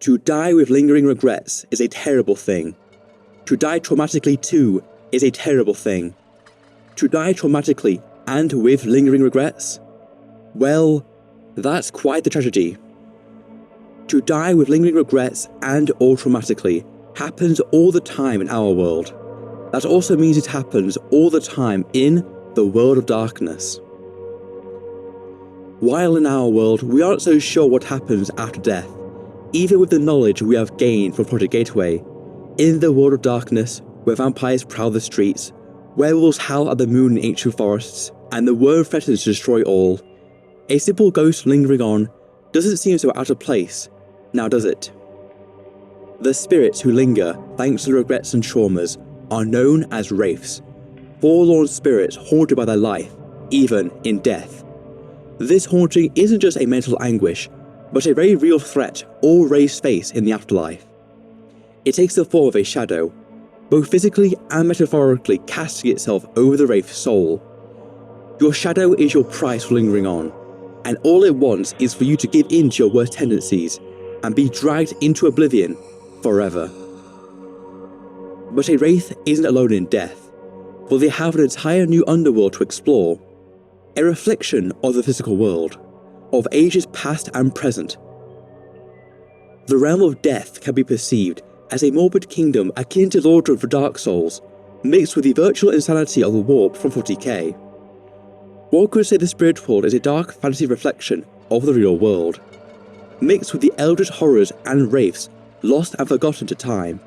To die with lingering regrets is a terrible thing. To die traumatically too is a terrible thing. To die traumatically and with lingering regrets? Well, that's quite the tragedy. To die with lingering regrets and or traumatically happens all the time in our world. That also means it happens all the time in the world of darkness. While in our world we aren't so sure what happens after death, even with the knowledge we have gained from Project Gateway, in the world of darkness, where vampires prowl the streets, werewolves howl at the moon in ancient forests, and the worm threatens to destroy all, a simple ghost lingering on doesn't seem so out of place, now does it? The spirits who linger thanks to the regrets and traumas are known as Wraiths, forlorn spirits haunted by their life, even in death. This haunting isn't just a mental anguish, but a very real threat all Wraiths face in the afterlife. It takes the form of a shadow, both physically and metaphorically casting itself over the Wraith's soul. Your shadow is your price for lingering on, and all it wants is for you to give in to your worst tendencies and be dragged into oblivion forever. But a Wraith isn't alone in death, for they have an entire new underworld to explore, a reflection of the physical world, of ages past and present. The realm of death can be perceived as a morbid kingdom akin to Lord of the Dark Souls, mixed with the virtual insanity of the warp from 40k. One could say the spirit world is a dark fantasy reflection of the real world, mixed with the eldritch horrors and wraiths lost and forgotten to time,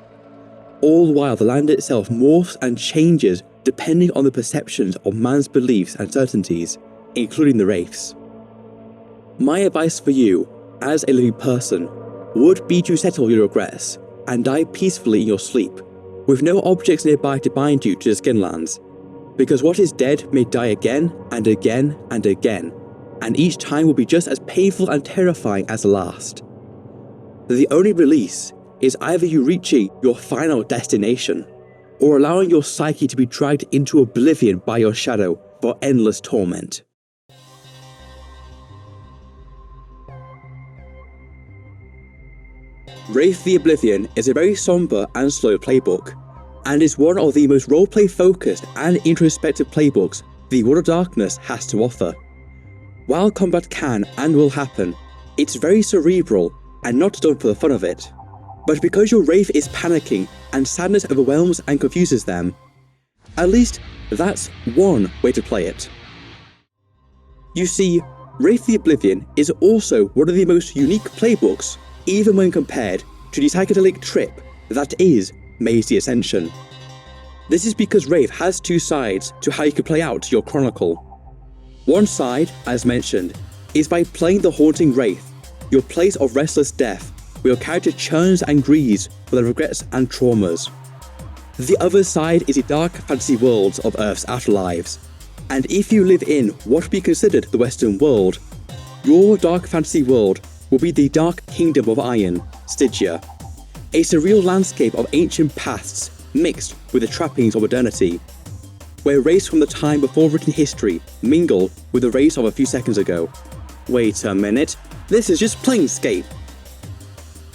all while the land itself morphs and changes depending on the perceptions of man's beliefs and certainties, including the wraiths. My advice for you, as a living person, would be to settle your regrets and die peacefully in your sleep, with no objects nearby to bind you to the Skinlands, because what is dead may die again and again and again, and each time will be just as painful and terrifying as the last. The only release is either you reaching your final destination, or allowing your psyche to be dragged into oblivion by your shadow for endless torment. Wraith the Oblivion is a very somber and slow playbook, and is one of the most roleplay focused and introspective playbooks the World of Darkness has to offer. While combat can and will happen, it's very cerebral and not done for the fun of it. But because your Wraith is panicking and sadness overwhelms and confuses them, at least that's one way to play it. You see, Wraith the Oblivion is also one of the most unique playbooks, even when compared to the psychedelic trip that is Maze the Ascension. This is because Wraith has two sides to how you can play out your chronicle. One side, as mentioned, is by playing the Haunting Wraith, your place of restless death, where your character churns and grieves for their regrets and traumas. The other side is the dark fantasy worlds of Earth's afterlives, and if you live in what would be considered the Western world, your dark fantasy world will be the Dark Kingdom of Iron, Stygia, a surreal landscape of ancient pasts mixed with the trappings of modernity, where wraiths from the time before written history mingle with the wraiths of a few seconds ago. Wait a minute, this is just Planescape!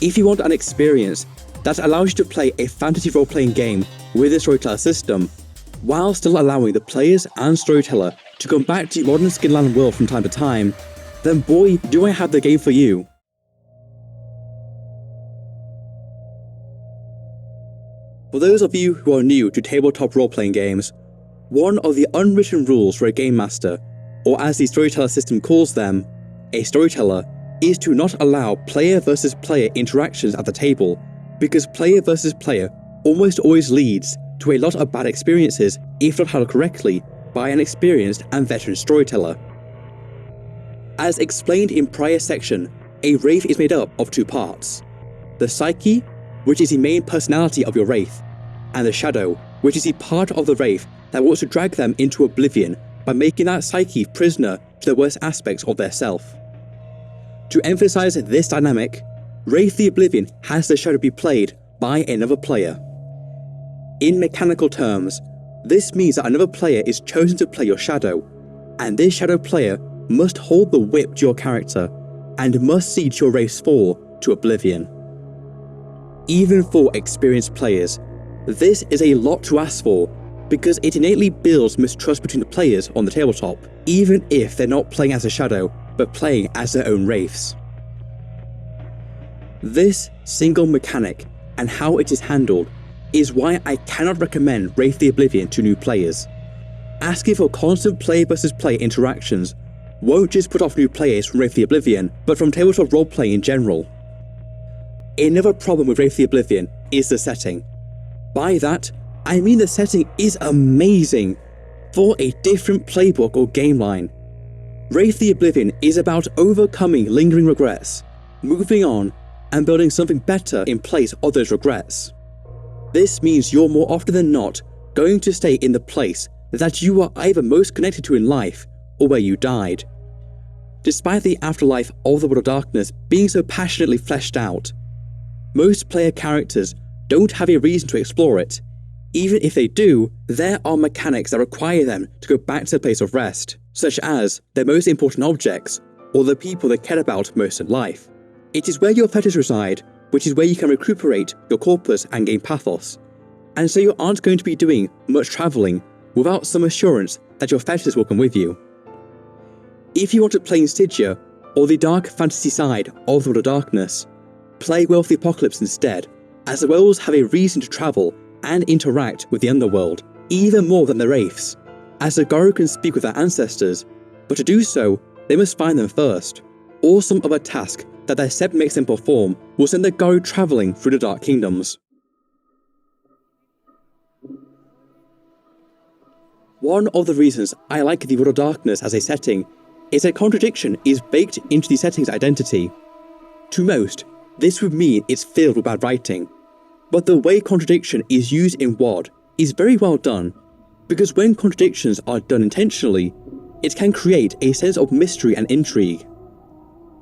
If you want an experience that allows you to play a fantasy role-playing game with a storyteller system, while still allowing the players and storyteller to come back to your modern Skinland world from time to time, then boy, do I have the game for you. For those of you who are new to tabletop role-playing games, one of the unwritten rules for a game master, or as the storyteller system calls them, a storyteller, is to not allow player versus player interactions at the table, because player versus player almost always leads to a lot of bad experiences if not handled correctly by an experienced and veteran storyteller. As explained in prior section, a Wraith is made up of two parts: the Psyche, which is the main personality of your Wraith, and the Shadow, which is the part of the Wraith that wants to drag them into oblivion by making that Psyche prisoner to the worst aspects of their self. To emphasize this dynamic, Wraith the Oblivion has the Shadow be played by another player. In mechanical terms, this means that another player is chosen to play your Shadow, and this Shadow player must hold the whip to your character, and must see your Wraith's fall to oblivion. even for experienced players. This is a lot to ask for, because it innately builds mistrust between the players on the tabletop, even if they're not playing as a shadow, but playing as their own wraiths. This single mechanic, and how it is handled, is why I cannot recommend Wraith the Oblivion to new players. Asking for constant player versus player interactions won't just put off new players from Wraith the Oblivion, but from tabletop roleplay in general. Another problem with Wraith the Oblivion is the setting. By that, I mean the setting is amazing for a different playbook or game line. Wraith the Oblivion is about overcoming lingering regrets, moving on, and building something better in place of those regrets. This means you're more often than not going to stay in the place that you are either most connected to in life or where you died. Despite the afterlife of the World of Darkness being so passionately fleshed out, most player characters don't have a reason to explore it. Even if they do, there are mechanics that require them to go back to a place of rest, such as their most important objects or the people they care about most in life. It is where your fetishes reside, which is where you can recuperate your corpus and gain pathos, and so you aren't going to be doing much travelling without some assurance that your fetishes will come with you. If you want to play in Stygia, or the dark fantasy side of the World of Darkness, play Werewolf the Apocalypse instead, as the werewolves have a reason to travel and interact with the underworld, even more than the wraiths, as the Garou can speak with their ancestors, but to do so, they must find them first, or some other task that their sept makes them perform will send the Garou travelling through the Dark Kingdoms. One of the reasons I like the World of Darkness as a setting is that contradiction is baked into the setting's identity. To most, this would mean it's filled with bad writing, but the way contradiction is used in WoD is very well done, because when contradictions are done intentionally, it can create a sense of mystery and intrigue.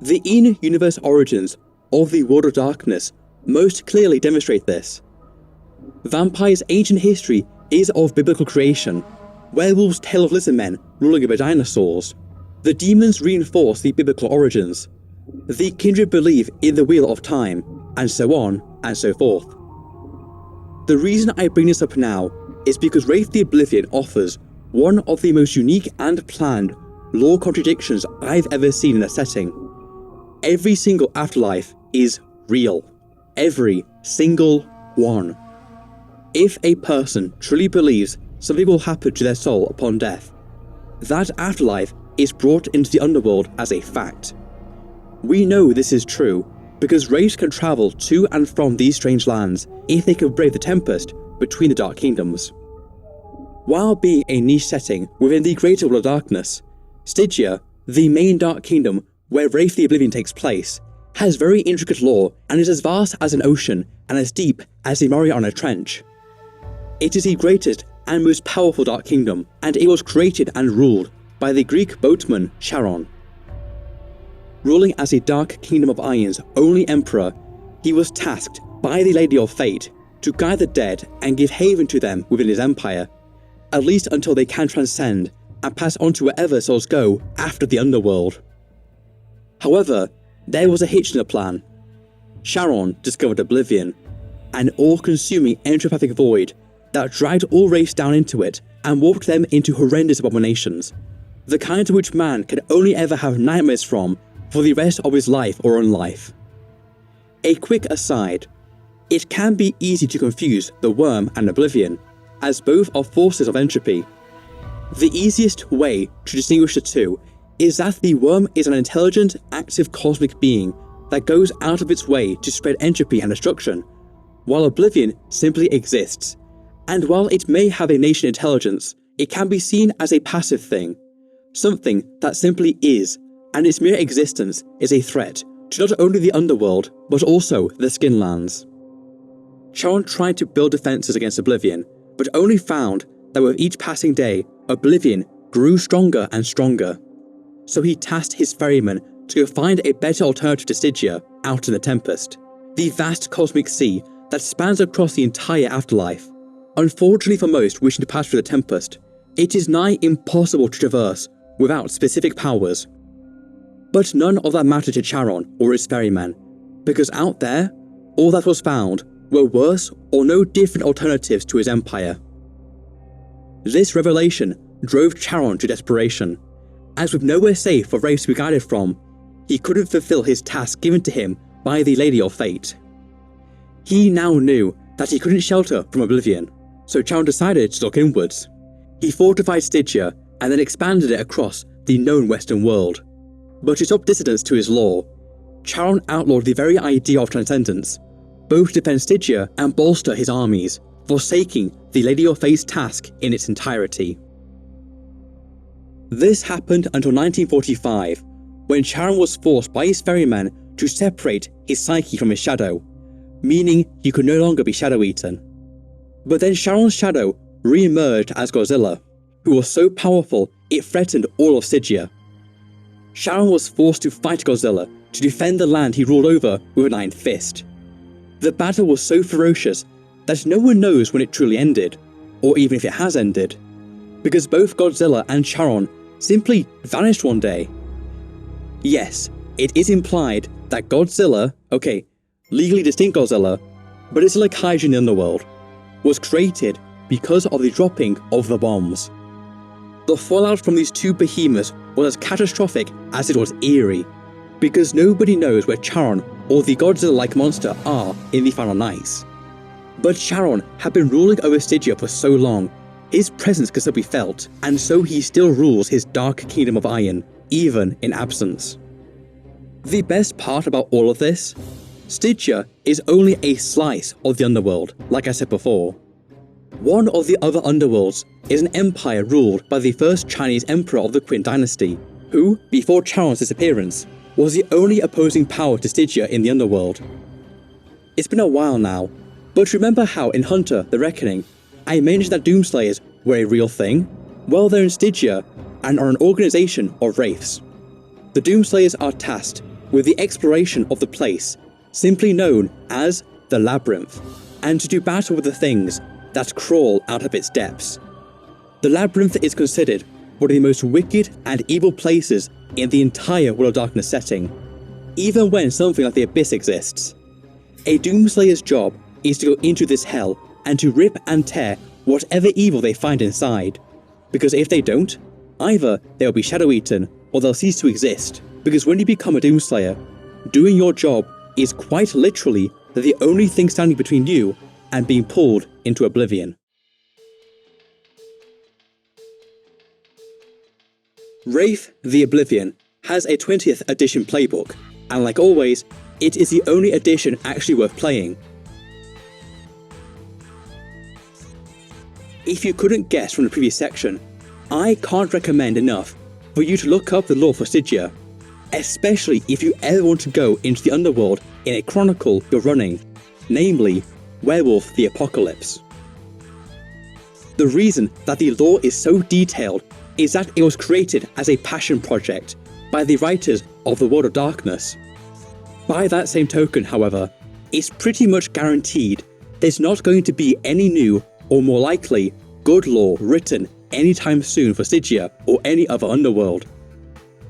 The in-universe origins of the World of Darkness most clearly demonstrate this. Vampire's ancient history is of biblical creation, werewolves tale of lizard men ruling over dinosaurs. The demons reinforce the biblical origins. The kindred believe in the Wheel of Time, and so on and so forth. The reason I bring this up now is because Wraith the Oblivion offers one of the most unique and planned lore contradictions I've ever seen in a setting. Every single afterlife is real. Every single one. If a person truly believes something will happen to their soul upon death, that afterlife is brought into the underworld as a fact. We know this is true because wraiths can travel to and from these strange lands if they can brave the tempest between the Dark Kingdoms. While being a niche setting within the greater World of Darkness, Stygia, the main Dark Kingdom where Wraith the Oblivion takes place, has very intricate lore and is as vast as an ocean and as deep as the Mariana Trench. It is the greatest and most powerful Dark Kingdom, and it was created and ruled by the Greek boatman Charon. Ruling as the Dark Kingdom of Iron's only emperor, he was tasked by the Lady of Fate to guide the dead and give haven to them within his empire, at least until they can transcend and pass on to wherever souls go after the underworld. However, there was a hitch in the plan. Charon discovered Oblivion, an all-consuming entropathic void that dragged all wraiths down into it and warped them into horrendous abominations, the kind of which man can only ever have nightmares from for the rest of his life or unlife. A quick aside, it can be easy to confuse the worm and Oblivion, as both are forces of entropy. The easiest way to distinguish the two is that the worm is an intelligent, active cosmic being that goes out of its way to spread entropy and destruction, while Oblivion simply exists. And while it may have a nation intelligence, it can be seen as a passive thing, something that simply is, and its mere existence is a threat to not only the underworld, but also the Skinlands. Charon tried to build defences against Oblivion, but only found that with each passing day, Oblivion grew stronger and stronger. So he tasked his ferryman to go find a better alternative to Stygia out in the Tempest, the vast cosmic sea that spans across the entire afterlife. Unfortunately for most wishing to pass through the Tempest, it is nigh impossible to traverse without specific powers. But none of that mattered to Charon or his ferryman, because out there, all that was found were worse or no different alternatives to his empire. This revelation drove Charon to desperation, as with nowhere safe for Wraith to be guided from, he couldn't fulfill his task given to him by the Lady of Fate. He now knew that he couldn't shelter from Oblivion, so Charon decided to look inwards. He fortified Stygia and then expanded it across the known Western world. But to stop dissidents to his law, Charon outlawed the very idea of transcendence, both to defend Stygia and bolster his armies, forsaking the Lady of Fate's task in its entirety. This happened until 1945, when Charon was forced by his ferryman to separate his psyche from his shadow, meaning he could no longer be shadow-eaten. But then Charon's shadow re-emerged as Godzilla, who was so powerful it threatened all of Stygia. Charon was forced to fight Godzilla to defend the land he ruled over with an iron fist. The battle was so ferocious that no one knows when it truly ended, or even if it has ended, because both Godzilla and Charon simply vanished one day. Yes, it is implied that Godzilla, legally distinct Godzilla, but it's like Kaiju in the underworld, was created because of the dropping of the bombs. The fallout from these two behemoths was as catastrophic as it was eerie, because nobody knows where Charon or the Godzilla-like monster are in the final nights. But Charon had been ruling over Stygia for so long, his presence could still be felt, and so he still rules his dark kingdom of iron, even in absence. The best part about all of this? Stygia is only a slice of the underworld, like I said before. One of the other underworlds is an empire ruled by the first Chinese emperor of the Qin dynasty, who, before Charon's disappearance, was the only opposing power to Stygia in the underworld. It's been a while now, but remember how in Hunter the Reckoning, I mentioned that Doomslayers were a real thing? Well, they're in Stygia and are an organization of wraiths. The Doomslayers are tasked with the exploration of the place, simply known as the Labyrinth, and to do battle with the things that crawl out of its depths. The Labyrinth is considered one of the most wicked and evil places in the entire World of Darkness setting, even when something like the Abyss exists. A Doomslayer's job is to go into this hell and to rip and tear whatever evil they find inside, because if they don't, either they'll be shadow-eaten or they'll cease to exist, because when you become a Doomslayer, doing your job is quite literally the only thing standing between you and being pulled into oblivion. Wraith the Oblivion has a 20th edition playbook, and like always, it is the only edition actually worth playing. If you couldn't guess from the previous section, I can't recommend enough for you to look up the lore for Stygia, especially if you ever want to go into the underworld in a chronicle you're running, namely Werewolf the Apocalypse. The reason that the lore is so detailed is that it was created as a passion project by the writers of the World of Darkness. By that same token, however, it's pretty much guaranteed there's not going to be any new, or more likely, good lore written anytime soon for Stygia or any other underworld.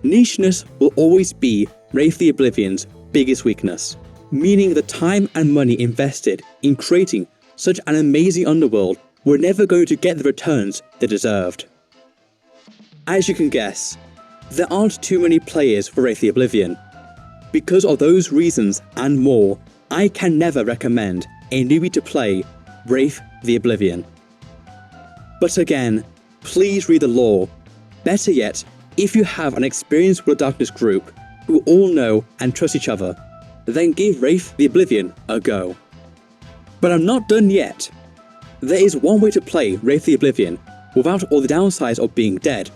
Nicheness will always be Wraith the Oblivion's biggest weakness, meaning the time and money invested in creating such an amazing underworld were never going to get the returns they deserved. As you can guess, there aren't too many players for Wraith the Oblivion. Because of those reasons and more, I can never recommend a newbie to play Wraith the Oblivion. But again, please read the lore. Better yet, if you have an experienced World of Darkness group who all know and trust each other, then give Wraith the Oblivion a go. But I'm not done yet. There is one way to play Wraith the Oblivion without all the downsides of being dead,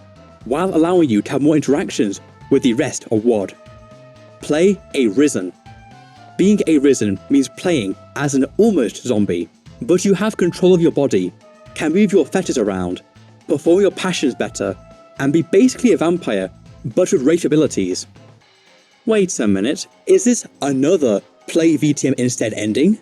while allowing you to have more interactions with the rest of WoD. Play a Risen. Being a Risen means playing as an almost zombie, but you have control of your body, can move your fetters around, perform your passions better, and be basically a vampire, but with Wraith abilities. Wait a minute, is this another Play VTM Instead ending?